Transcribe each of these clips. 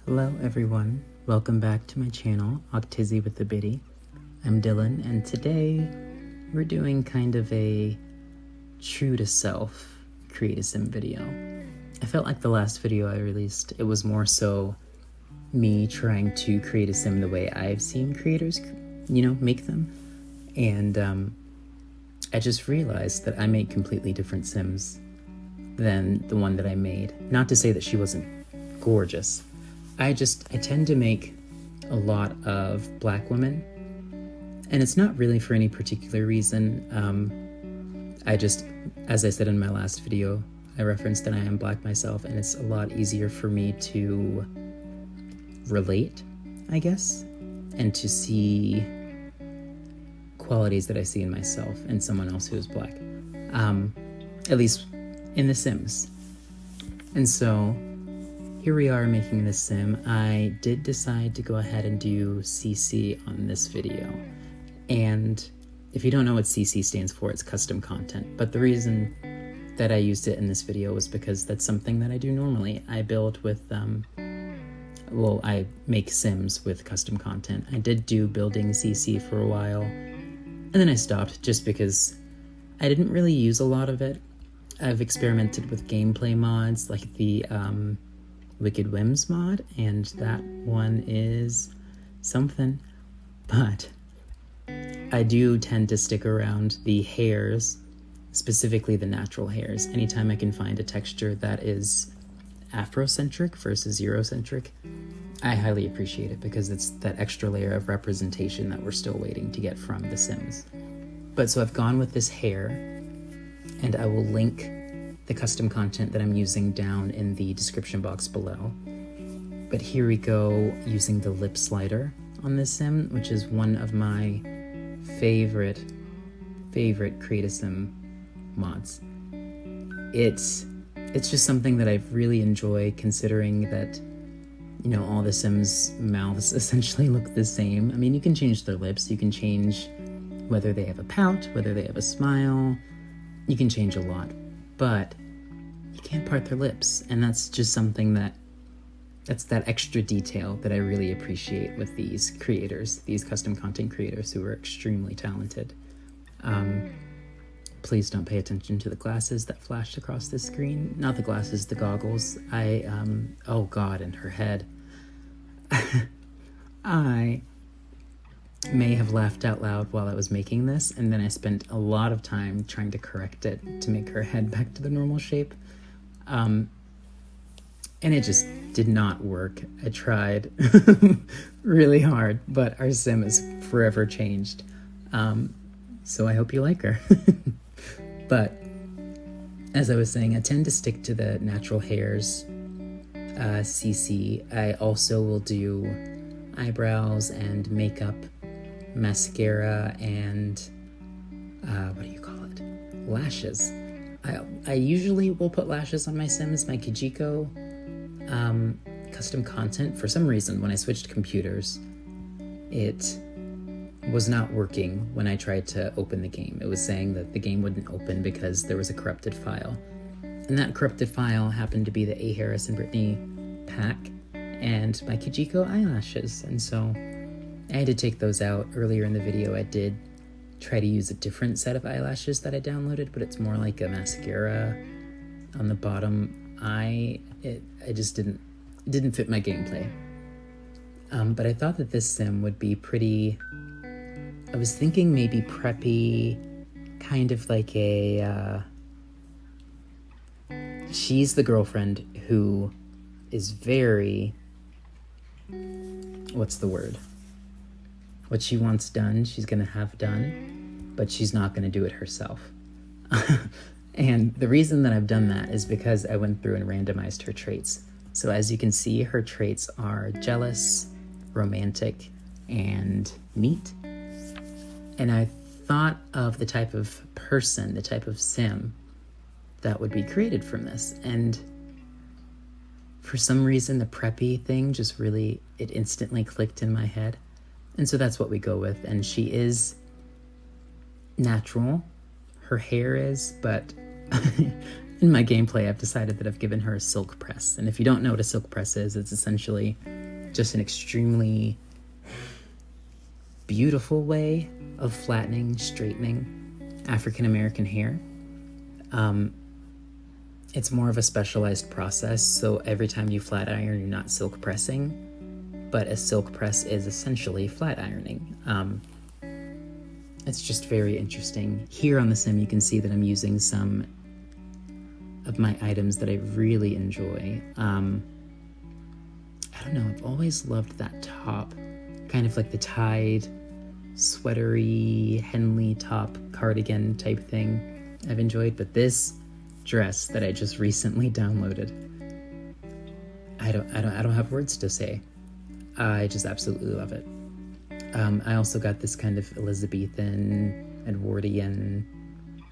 Hello everyone, welcome back to my channel, Octizzy with the Biddy. I'm Dylan, and today we're doing kind of a true to self create a sim video. I felt like the last video I released, it was more so me trying to create a sim the way I've seen creators, make them. And I just realized that I make completely different sims than the one that I made. Not to say that she wasn't gorgeous. I tend to make a lot of black women, and it's not really for any particular reason. As I said in my last video, I referenced that I am black myself, and it's a lot easier for me to relate, I guess, and to see qualities that I see in myself and someone else who is black, at least in The Sims. And so here we are making this sim. I did decide to go ahead and do CC on this video. And if you don't know what CC stands for, it's custom content. But the reason that I used it in this video was because that's something that I do normally. I build with, I make sims with custom content. I did do building CC for a while, and then I stopped just because I didn't really use a lot of it. I've experimented with gameplay mods like the Wicked Whims mod, and that one is something, but I do tend to stick around the hairs, specifically the natural hairs. Anytime I can find a texture that is Afrocentric versus Eurocentric, I highly appreciate it because it's that extra layer of representation that we're still waiting to get from The Sims. But so I've gone with this hair, and I will link the custom content that I'm using down in the description box below. But here we go using the lip slider on this sim, which is one of my favorite create a sim mods. It's just something that I really enjoy, considering that all the Sims mouths essentially look the same. I mean, you can change their lips, you can change whether they have a pout, whether they have a smile, you can change a lot, but you can't part their lips, and that's just something that's that extra detail that I really appreciate with these creators, these custom content creators who are extremely talented. Please don't pay attention to the glasses that flashed across the screen. Not the glasses, the goggles. Oh God, and her head. I may have laughed out loud while I was making this, and then I spent a lot of time trying to correct it to make her head back to the normal shape. And it just did not work. I tried really hard, but our sim is forever changed. So I hope you like her. But as I was saying, I tend to stick to the natural hairs CC. I also will do eyebrows and makeup, mascara, and lashes. I usually will put lashes on my sims. My Kijiko custom content, for some reason, when I switched computers, it was not working when I tried to open the game. It was saying that the game wouldn't open because there was a corrupted file. And that corrupted file happened to be the A. Harris and Brittany pack and my Kijiko eyelashes. And so I had to take those out. Earlier in the video, I did try to use a different set of eyelashes that I downloaded, but it's more like a mascara on the bottom eye. It just didn't fit my gameplay. But I thought that this sim would be pretty, I was thinking maybe preppy, kind of like she's the girlfriend who is very, what's the word? What she wants done, she's gonna have done, but she's not gonna do it herself. And the reason that I've done that is because I went through and randomized her traits. So as you can see, her traits are jealous, romantic, and neat. And I thought of the type of person, the type of sim that would be created from this. And for some reason, the preppy thing just really, it instantly clicked in my head. And so that's what we go with. And she is natural. Her hair is, but in my gameplay, I've decided that I've given her a silk press. And if you don't know what a silk press is, it's essentially just an extremely beautiful way of flattening, straightening African American hair. It's more of a specialized process, so every time you flat iron, you're not silk pressing, but a silk press is essentially flat ironing. It's just very interesting. Here on the sim, you can see that I'm using some of my items that I really enjoy. I don't know, I've always loved that top, kind of like the tied, sweatery, Henley top cardigan type thing I've enjoyed, but this dress that I just recently downloaded, I don't have words to say. I just absolutely love it. I also got this kind of Elizabethan, Edwardian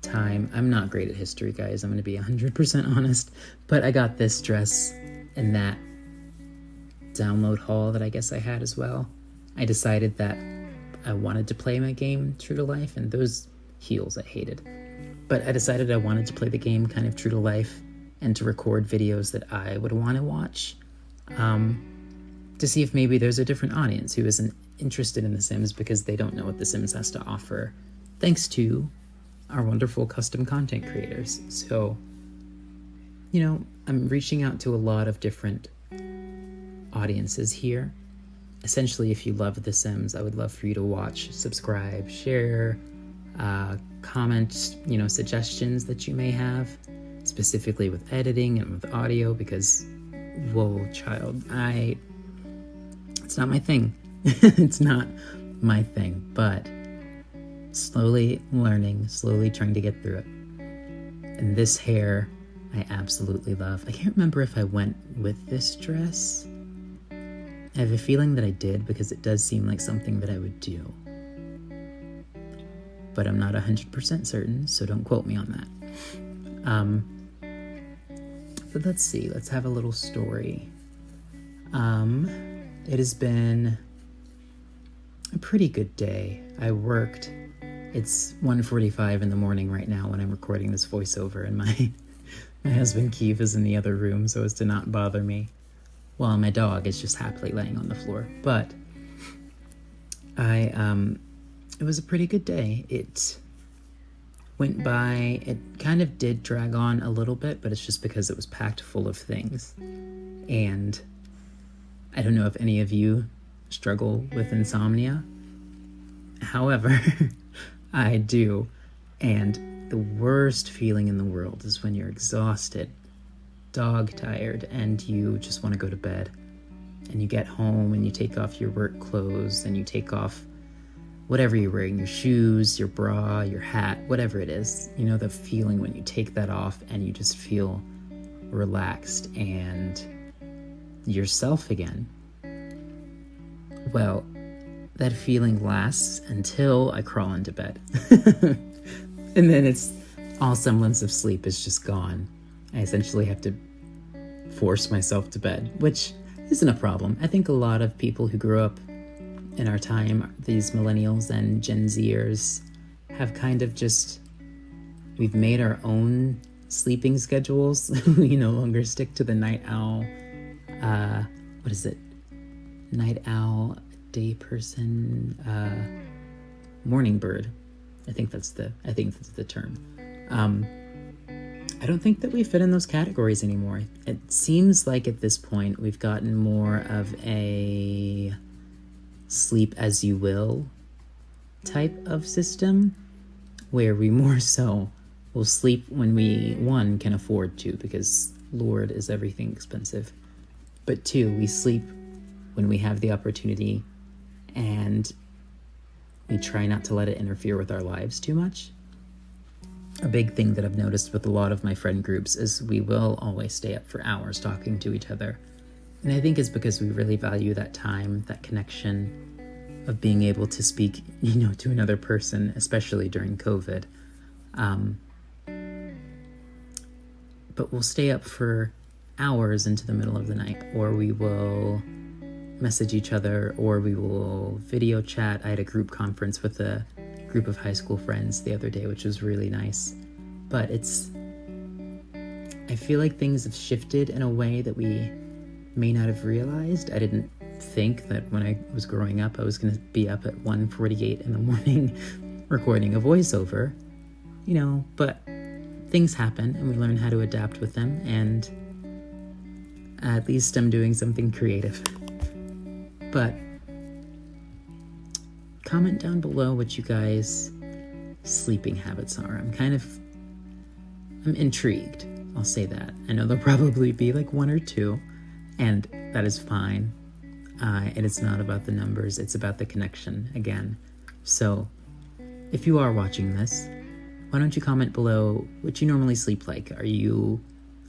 time. I'm not great at history, guys. I'm going to be 100% honest, but I got this dress in that download haul that I guess I had as well. I decided that I wanted to play my game true to life, and those heels I hated. But I decided I wanted to play the game kind of true to life and to record videos that I would want to watch, to see if maybe there's a different audience who isn't interested in The Sims because they don't know what The Sims has to offer, thanks to our wonderful custom content creators. So, I'm reaching out to a lot of different audiences here. Essentially, if you love The Sims, I would love for you to watch, subscribe, share, comment, suggestions that you may have, specifically with editing and with audio, because, whoa, child, it's not my thing. It's not my thing, but slowly learning, slowly trying to get through it. And this hair, I absolutely love. I can't remember if I went with this dress. I have a feeling that I did because it does seem like something that I would do. But I'm not 100% certain, so don't quote me on that. But let's see, let's have a little story. It has been a pretty good day. I worked. It's 1:45 in the morning right now when I'm recording this voiceover, and my husband Keith is in the other room so as to not bother me while my dog is just happily laying on the floor. But it was a pretty good day. It went by. It kind of did drag on a little bit, but it's just because it was packed full of things. And I don't know if any of you struggle with insomnia. However, I do. And the worst feeling in the world is when you're exhausted, dog-tired, and you just want to go to bed. And you get home and you take off your work clothes and you take off whatever you're wearing, your shoes, your bra, your hat, whatever it is. You know the feeling when you take that off and you just feel relaxed and yourself again. Well, that feeling lasts until I crawl into bed. And then it's all semblance of sleep is just gone. I essentially have to force myself to bed, which isn't a problem. I think a lot of people who grew up in our time, these millennials and Gen Zers, have kind of we've made our own sleeping schedules. We no longer stick to the night owl, what is it? Night owl, day person, morning bird. I think that's the term. I don't think that we fit in those categories anymore. It seems like at this point we've gotten more of a sleep as you will type of system, where we more so will sleep when we, one, can afford to, because Lord, is everything expensive, but two, we sleep when we have the opportunity, and we try not to let it interfere with our lives too much. A big thing that I've noticed with a lot of my friend groups is we will always stay up for hours talking to each other. And I think it's because we really value that time, that connection of being able to speak, to another person, especially during COVID. But we'll stay up for hours into the middle of the night, or we will message each other, or we will video chat. I had a group conference with a group of high school friends the other day, which was really nice. But I feel like things have shifted in a way that we may not have realized. I didn't think that when I was growing up I was going to be up at 1:48 in the morning recording a voiceover, but things happen and we learn how to adapt with them, and at least I'm doing something creative. But comment down below what you guys' sleeping habits are. I'm intrigued. I'll say that. I know there'll probably be like one or two, and that is fine. And it's not about the numbers, it's about the connection again. So if you are watching this, why don't you comment below what you normally sleep like? Are you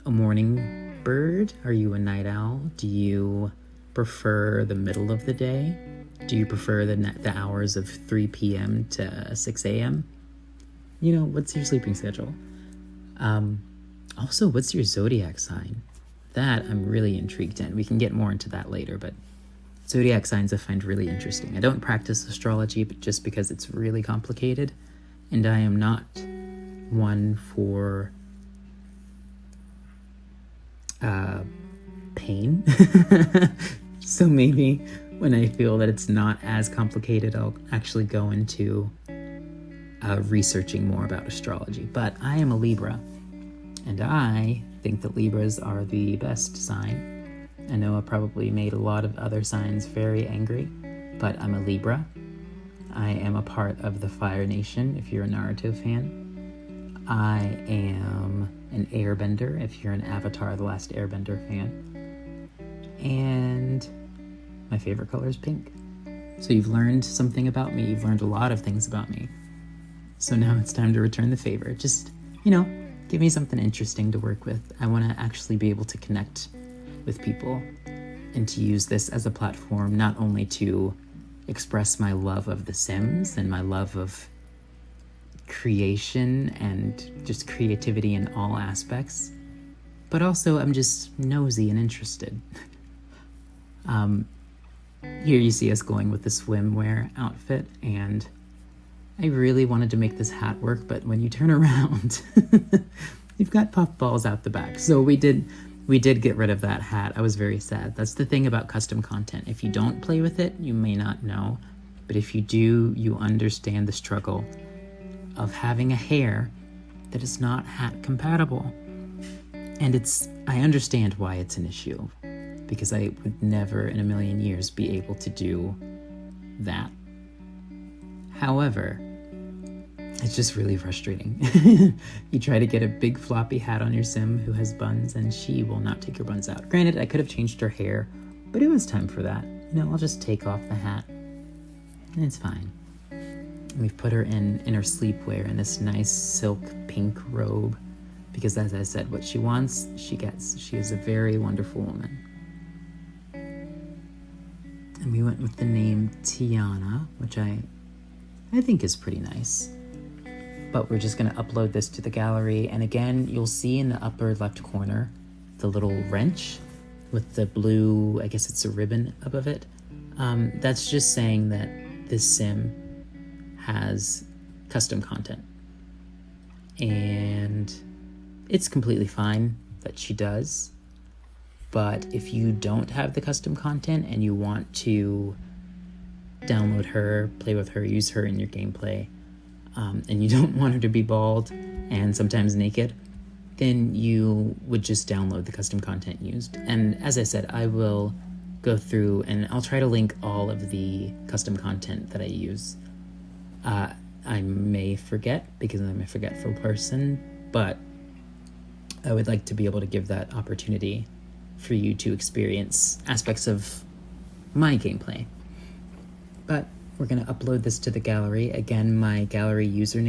a morning bird? Are you a night owl? Do you prefer the middle of the day? Do you prefer the hours of 3 p.m. to 6 a.m.? What's your sleeping schedule? Also, what's your zodiac sign? That I'm really intrigued in. We can get more into that later, but zodiac signs I find really interesting. I don't practice astrology, but just because it's really complicated, and I am not one for pain. So maybe when I feel that it's not as complicated, I'll actually go into researching more about astrology. But I am a Libra, and I think that Libras are the best sign. I know I probably made a lot of other signs very angry, but I'm a Libra. I am a part of the Fire Nation, if you're a Naruto fan. I am an Airbender, if you're an Avatar: The Last Airbender fan. And my favorite color is pink. So you've learned something about me. You've learned a lot of things about me. So now it's time to return the favor. Just, give me something interesting to work with. I want to actually be able to connect with people and to use this as a platform, not only to express my love of The Sims and my love of creation and just creativity in all aspects, but also I'm just nosy and interested. Here you see us going with the swimwear outfit, and I really wanted to make this hat work, but when you turn around, you've got puffballs out the back. So we did get rid of that hat. I was very sad. That's the thing about custom content. If you don't play with it, you may not know, but if you do, you understand the struggle of having a hair that is not hat compatible. And I understand why it's an issue, because I would never in a million years be able to do that. However, it's just really frustrating. You try to get a big floppy hat on your sim who has buns, and she will not take your buns out. Granted, I could have changed her hair, but it was time for that. I'll just take off the hat, and it's fine. And we've put her in her sleepwear in this nice silk pink robe, because as I said, what she wants, she gets. She is a very wonderful woman. And we went with the name Tianna, which I think is pretty nice. But we're just going to upload this to the gallery, and again, you'll see in the upper left corner the little wrench with the blue, I guess it's a ribbon above it. That's just saying that this sim has custom content, and it's completely fine that she does. But if you don't have the custom content and you want to download her, play with her, use her in your gameplay, and you don't want her to be bald and sometimes naked, then you would just download the custom content used. And as I said, I will go through and I'll try to link all of the custom content that I use. I may forget because I'm a forgetful person, but I would like to be able to give that opportunity for you to experience aspects of my gameplay. But we're going to upload this to the gallery. Again, my gallery username